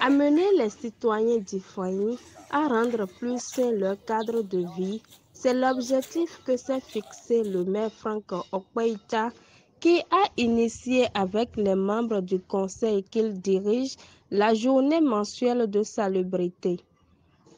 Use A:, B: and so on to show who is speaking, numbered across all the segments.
A: Amener les citoyens d'Ifeanyi à rendre plus sain leur cadre de vie, c'est l'objectif que s'est fixé le maire Franck Okweita, qui a initié avec les membres du conseil qu'il dirige la journée mensuelle de salubrité.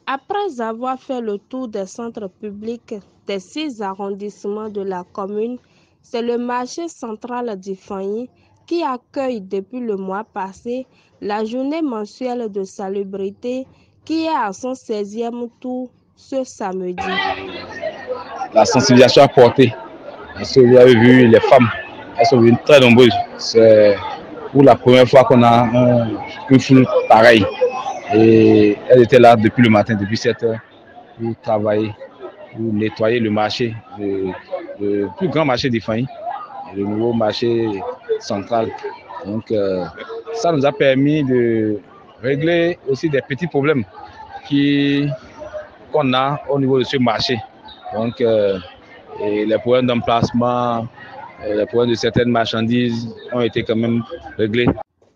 A: Après avoir fait le tour des centres publics des 6 arrondissements de la commune, c'est le marché central d'Ifeanyi qui accueille depuis le mois passé la journée mensuelle de salubrité qui est à son 16e tour ce samedi.
B: La sensibilisation apportée, parce que vous avez vu les femmes, elles sont venues très nombreuses. C'est pour la première fois qu'on a un foule pareil. Et elles étaient là depuis le matin, depuis 7 heures, pour travailler, pour nettoyer le marché, le plus grand marché d'Ifeanyi, le nouveau marché central. Donc ça nous a permis de régler aussi des petits problèmes qu'on a au niveau de ce marché. Donc et les problèmes d'emplacement, les problèmes de certaines marchandises ont été quand même réglés.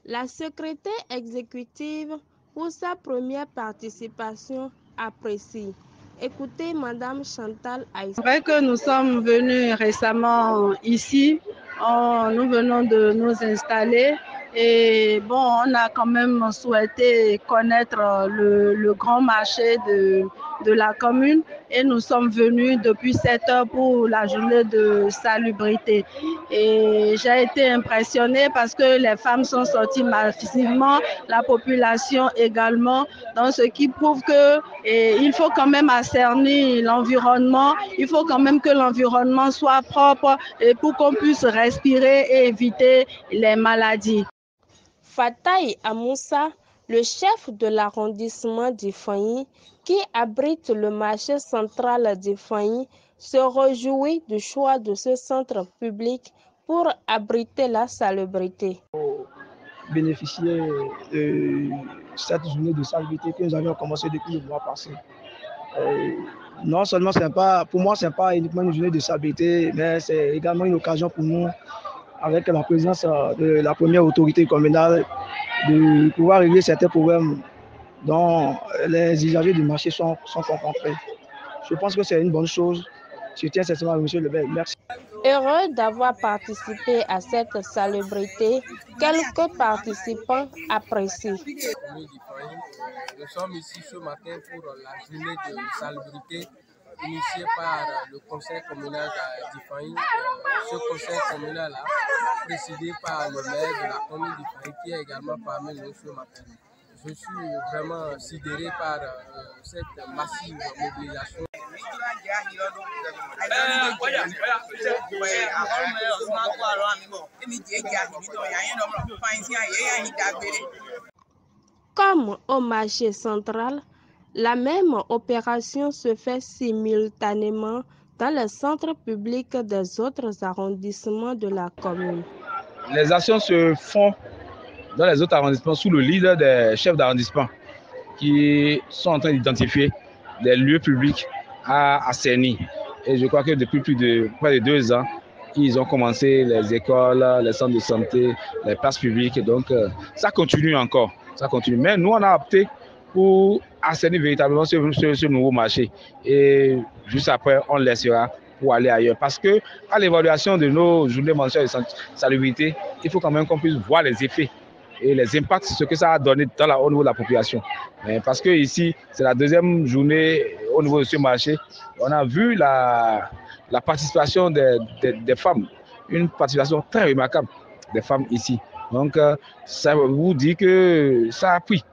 A: La secrétaire exécutive, pour sa première participation, apprécie. Écoutez Madame Chantal Aïssa.
C: C'est vrai que nous sommes venus récemment ici, nous venons de nous installer et bon, on a quand même souhaité connaître le grand marché de la commune et nous sommes venus depuis 7 heures pour la journée de salubrité. Et j'ai été impressionnée parce que les femmes sont sorties massivement, la population également, donc ce qui prouve que il faut quand même assainir l'environnement, il faut quand même que l'environnement soit propre et pour qu'on puisse respirer et éviter les maladies.
A: Fataï Amoussa, le chef de l'arrondissement d'Ifeanyi, qui abrite le marché central d'Ifeanyi, se réjouit du choix de ce centre public pour abriter la salubrité.
D: Bénéficier de cette journée de salubrité que nous avions commencé depuis le mois passé. Non seulement pour moi, ce n'est pas uniquement une journée de salubrité, mais c'est également une occasion pour nous, avec la présence de la première autorité communale, de pouvoir régler certains problèmes dont les usagers du marché sont confrontés. Je pense que c'est une bonne chose. Je tiens sincèrement à monsieur le maire. Merci.
A: Heureux d'avoir participé à cette salubrité, quelques participants apprécient.
E: Nous sommes ici ce matin pour la journée de salubrité initiée par le conseil communal d'Ifeanyi. Ce conseil communal présidé par le maire de la commune d'Ifeanyi qui est également parmi nous ce matin. Je suis vraiment sidéré par cette massive mobilisation.
A: Comme au marché central, la même opération se fait simultanément dans les centres publics des autres arrondissements de la commune.
B: Les actions se font dans les autres arrondissements sous le leader des chefs d'arrondissement qui sont en train d'identifier des lieux publics à assainir. Et je crois que depuis près de 2 ans, ils ont commencé les écoles, les centres de santé, les places publiques. Donc ça continue encore. Ça continue. Mais nous, on a opté pour assainir véritablement ce nouveau marché. Et juste après, on laissera pour aller ailleurs. Parce que à l'évaluation de nos journées mensuelles de salubrité, il faut quand même qu'on puisse voir les effets et les impacts, ce que ça a donné au niveau de la population. Parce que ici, c'est la 2e journée au niveau de ce marché. On a vu la participation des femmes, une participation très remarquable des femmes ici. Donc, ça vous dit que ça a pris.